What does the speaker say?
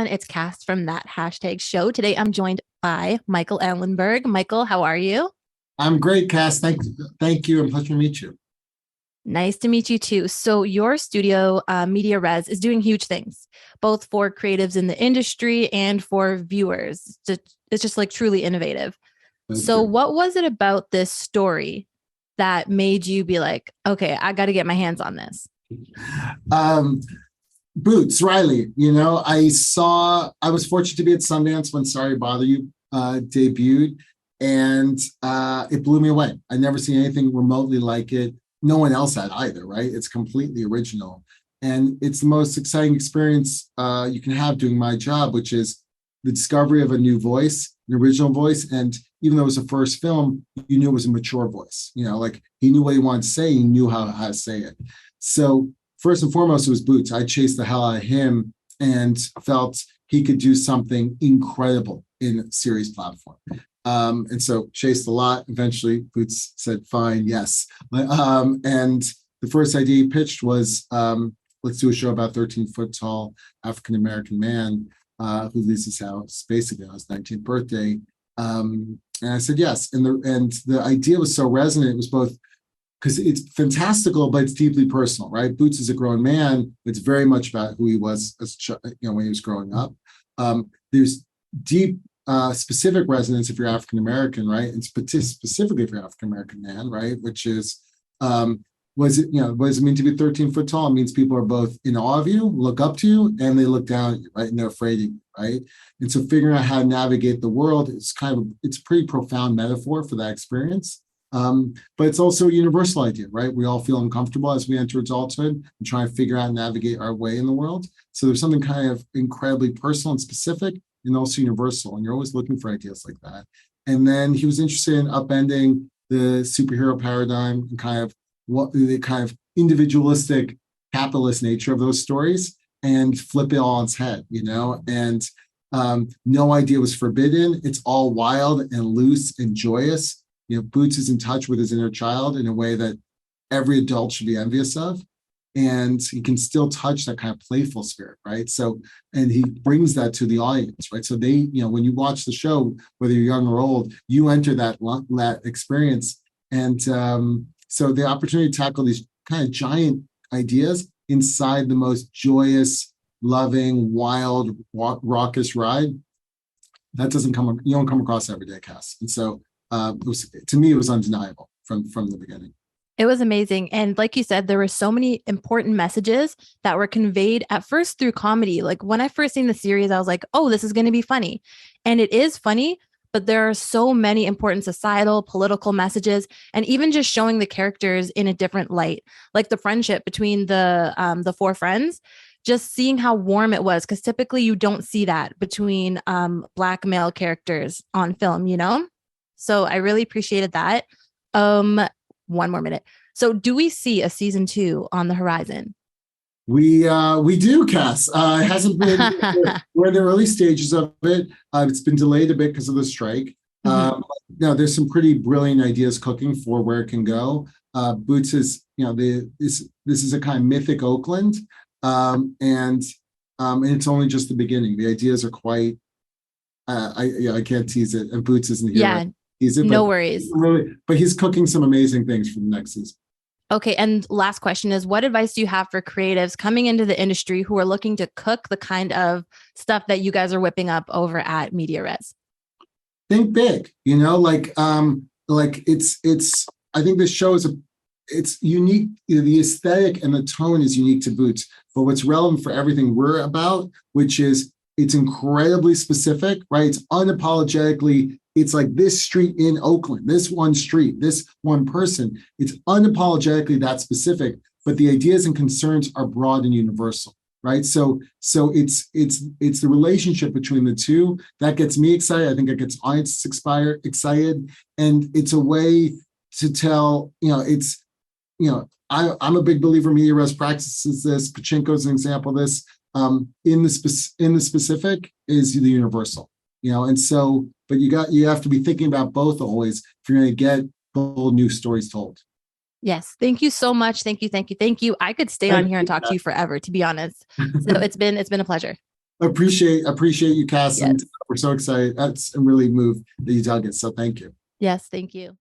everyone. It's Cass from that hashtag show. Today, I'm joined by Michael Ellenberg. Michael, how are you? I'm great, Cass. Thank you, and pleasure to meet you. Nice to meet you too. So your studio, Media Res, is doing huge things, both for creatives in the industry and for viewers. It's just like truly innovative. Thank So you. what was it about this story that made you be like, okay, I got to get my hands on this? Um, Boots, Riley. I was fortunate to be at Sundance when Sorry to Bother You debuted, and it blew me away. I'd never seen anything remotely like it. No one else had either, right? It's completely original. And it's the most exciting experience you can have doing my job, which is the discovery of a new voice, an original voice. And even though it was a first film, you knew it was a mature voice. Like he knew what he wanted to say, he knew how to say it. So first and foremost, it was Boots. I chased the hell out of him and felt he could do something incredible in a series platform. And so chased a lot. Eventually, Boots said, fine, yes. And the first idea he pitched was, let's do a show about 13-foot tall African-American man who leaves his house basically on his 19th birthday. And I said, yes. And the idea was so resonant. It was both because it's fantastical, but it's deeply personal, right? Boots is a grown man. It's very much about who he was as when he was growing up. There's deep specific resonance if you're African American, right? And specifically if you're African American man, right? Which is, what does it mean to be 13-foot tall? It means people are both in awe of you, look up to you, and they look down at you, right? And they're afraid of you, right? And so figuring out how to navigate the world, it's a pretty profound metaphor for that experience. But it's also a universal idea, right? We all feel uncomfortable as we enter adulthood and try and figure out and navigate our way in the world. So there's something kind of incredibly personal and specific and also universal. And you're always looking for ideas like that. And then he was interested in upending the superhero paradigm and kind of what the kind of individualistic capitalist nature of those stories and flip it all on its head, and no idea was forbidden. It's all wild and loose and joyous. Boots is in touch with his inner child in a way that every adult should be envious of. And he can still touch that kind of playful spirit, right? So, and he brings that to the audience, right? So they, when you watch the show, whether you're young or old, you enter that experience. And so the opportunity to tackle these kind of giant ideas inside the most joyous, loving, wild, raucous ride, you don't come across every day, Cass. And so to me, it was undeniable from the beginning. It was amazing. And like you said, there were so many important messages that were conveyed at first through comedy. Like when I first seen the series, I was like, oh, this is going to be funny. And it is funny, but there are so many important societal, political messages, and even just showing the characters in a different light, like the friendship between the four friends, just seeing how warm it was. Because typically you don't see that between Black male characters on film, So I really appreciated that. One more minute. So do we see a season 2 on the horizon? We do, Cass. It hasn't been, we're in the early stages of it. It's been delayed a bit because of the strike. Now there's some pretty brilliant ideas cooking for where it can go. Boots is, this is a kind of mythic Oakland. And it's only just the beginning. The ideas are quite, I can't tease it. And Boots isn't here. Yeah. Right? No worries. But he's cooking some amazing things for the next season. Okay. And last question is, what advice do you have for creatives coming into the industry who are looking to cook the kind of stuff that you guys are whipping up over at Media Res? Think big, like it's, I think this show it's unique. The aesthetic and the tone is unique to Boots, but what's relevant for everything we're about, which is it's incredibly specific, right? It's unapologetically, it's like this street in Oakland, this one street, this one person. It's unapologetically that specific, but the ideas and concerns are broad and universal, right? So it's the relationship between the two that gets me excited. I think it gets audiences excited, and it's a way to tell. I'm a big believer Media Res practices this. Pachinko's an example of this. In the specific is the universal, and so, but you have to be thinking about both always if you're going to get bold new stories told. Yes. Thank you so much. Thank you. I could stay on here and talk to you forever, to be honest. So it's been a pleasure. appreciate you, Cass, Yes. and we're so excited. That's really moved that you dug it. So thank you. Yes. Thank you.